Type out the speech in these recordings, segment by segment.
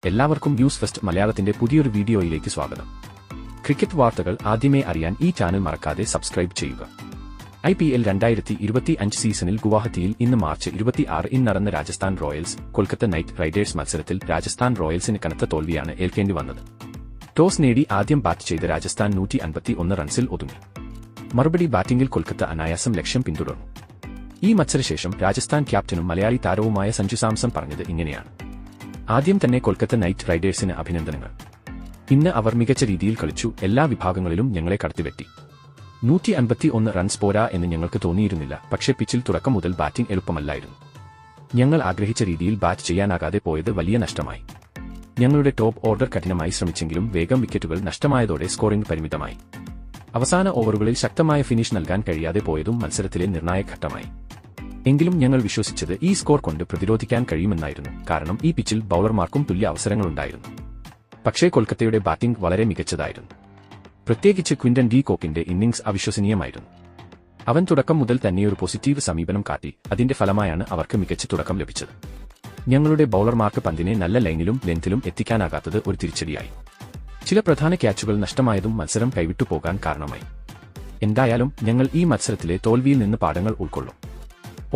എല്ലാവർക്കും news first മലയാളത്തിന്റെ പുതിയൊരു വീഡിയോയിലേക്ക് സ്വാഗതം. ക്രിക്കറ്റ് വാർത്തകൾ ആദ്യമേ അറിയാൻ ഈ ചാനൽ മറക്കാതെ സബ്സ്ക്രൈബ് ചെയ്യുക. IPL 2025 സീസണിൽ ഗുവാഹത്തിയിൽ ഇന്ന് മാർച്ച് 26 നടന്ന Rajasthan Royals Kolkata night Riders മത്സരത്തിൽ രാജസ്ഥാൻ റോയൽസിന് കനത്ത തോൽവിയാണ് ഏൽക്കേണ്ടി വന്നത്. ടോസ് നേടി ആദ്യം ബാറ്റ് ചെയ്ത രാജസ്ഥാൻ 151 റൺസിൽ ഒതുങ്ങി. മറുപടി ബാറ്റിംഗിൽ കൊൽക്കത്ത അനായാസം ലക്ഷ്യം പിന്തുടർന്നു. ഈ മത്സരശേഷം രാജസ്ഥാൻ ക്യാപ്റ്റനും മലയാളി താരവുമായ സഞ്ജു സാംസൺ പറഞ്ഞത് ഇങ്ങനെയാണ്: ആദ്യം തന്നെ കൊൽക്കത്ത നൈറ്റ് റൈഡേഴ്സിന് അഭിനന്ദനങ്ങൾ. ഇന്ന് അവർ മികച്ച രീതിയിൽ കളിച്ചു, എല്ലാ വിഭാഗങ്ങളിലും ഞങ്ങളെ കടത്തിവെട്ടി. 151 റൺസ് പോരാ എന്ന് ഞങ്ങൾക്ക് തോന്നിയിരുന്നില്ല, പക്ഷേ പിച്ചിൽ തുടക്കം മുതൽ ബാറ്റിംഗ് എളുപ്പമല്ലായിരുന്നു. ഞങ്ങൾ ആഗ്രഹിച്ച രീതിയിൽ ബാറ്റ് ചെയ്യാനാകാതെ പോയത് വലിയ നഷ്ടമായി. ഞങ്ങളുടെ ടോപ്പ് ഓർഡർ കഠിനമായി ശ്രമിച്ചെങ്കിലും വേഗം വിക്കറ്റുകൾ നഷ്ടമായതോടെ സ്കോറിംഗ് പരിമിതമായി. അവസാന ഓവറുകളിൽ ശക്തമായ ഫിനിഷ് നൽകാൻ കഴിയാതെ പോയതും മത്സരത്തിലെ നിർണായക ഘട്ടമായി. എങ്കിലും ഞങ്ങൾ വിശ്വസിച്ചത് ഈ സ്കോർ കൊണ്ട് പ്രതിരോധിക്കാൻ കഴിയുമെന്നായിരുന്നു, കാരണം ഈ പിച്ചിൽ ബൌളർമാർക്കും തുല്യ അവസരങ്ങളുണ്ടായിരുന്നു. പക്ഷേ കൊൽക്കത്തയുടെ ബാറ്റിംഗ് വളരെ മികച്ചതായിരുന്നു. പ്രത്യേകിച്ച് ക്വിന്റൻ ഡി കോക്കിന്റെ ഇന്നിംഗ്സ് അവിശ്വസനീയമായിരുന്നു. അവൻ തുടക്കം മുതൽ തന്നെയൊരു പോസിറ്റീവ് സമീപനം കാട്ടി. അതിന്റെ ഫലമായാണ് അവർക്ക് മികച്ച തുടക്കം ലഭിച്ചത്. ഞങ്ങളുടെ ബൌളർമാർക്ക് പന്തിനെ നല്ല ലൈനിലും ലെങ്തിലും എത്തിക്കാനാകാത്തത് ഒരു തിരിച്ചടിയായി. ചില പ്രധാന ക്യാച്ചുകൾ നഷ്ടമായതും മത്സരം കൈവിട്ടു പോകാൻ കാരണമായി. എന്തായാലും ഞങ്ങൾ ഈ മത്സരത്തിലെ തോൽവിയിൽ നിന്ന് പാഠങ്ങൾ ഉൾക്കൊള്ളും.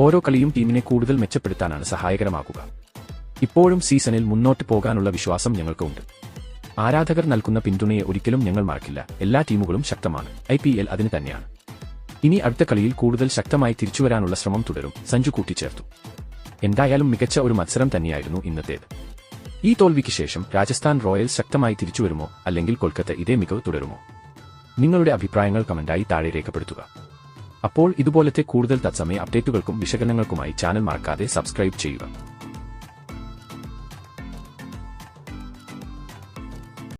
ഓരോ കളിയും ടീമിനെ കൂടുതൽ മെച്ചപ്പെടുത്താനാണ് സഹായകരമാകുക. ഇപ്പോഴും സീസണിൽ മുന്നോട്ട് പോകാനുള്ള വിശ്വാസം ഞങ്ങൾക്ക് ഉണ്ട്. ആരാധകർ നൽകുന്ന പിന്തുണയെ ഒരിക്കലും ഞങ്ങൾ മറക്കില്ല. എല്ലാ ടീമുകളും ശക്തമാണ്. IPL അതിന് തന്നെയാണ്. ഇനി അടുത്ത കളിയിൽ കൂടുതൽ ശക്തമായി തിരിച്ചുവരാനുള്ള ശ്രമം തുടരും, സഞ്ജു കൂട്ടിച്ചേർത്തു. എന്തായാലും മികച്ച ഒരു മത്സരം തന്നെയായിരുന്നു ഇന്നത്തേത്. ഈ തോൽവിക്ക് ശേഷം രാജസ്ഥാൻ റോയൽസ് ശക്തമായി തിരിച്ചുവരുമോ, അല്ലെങ്കിൽ കൊൽക്കത്ത ഇതേ മികവ് തുടരുമോ? നിങ്ങളുടെ അഭിപ്രായങ്ങൾ കമന്റായി താഴെ രേഖപ്പെടുത്തുക. അപ്പോൾ ഇതുപോലത്തെ കൂടുതൽ തത്സമയ അപ്ഡേറ്റുകൾക്കും വിശകലനങ്ങൾക്കുമായി ചാനൽ മറക്കാതെ സബ്സ്ക്രൈബ് ചെയ്യുക.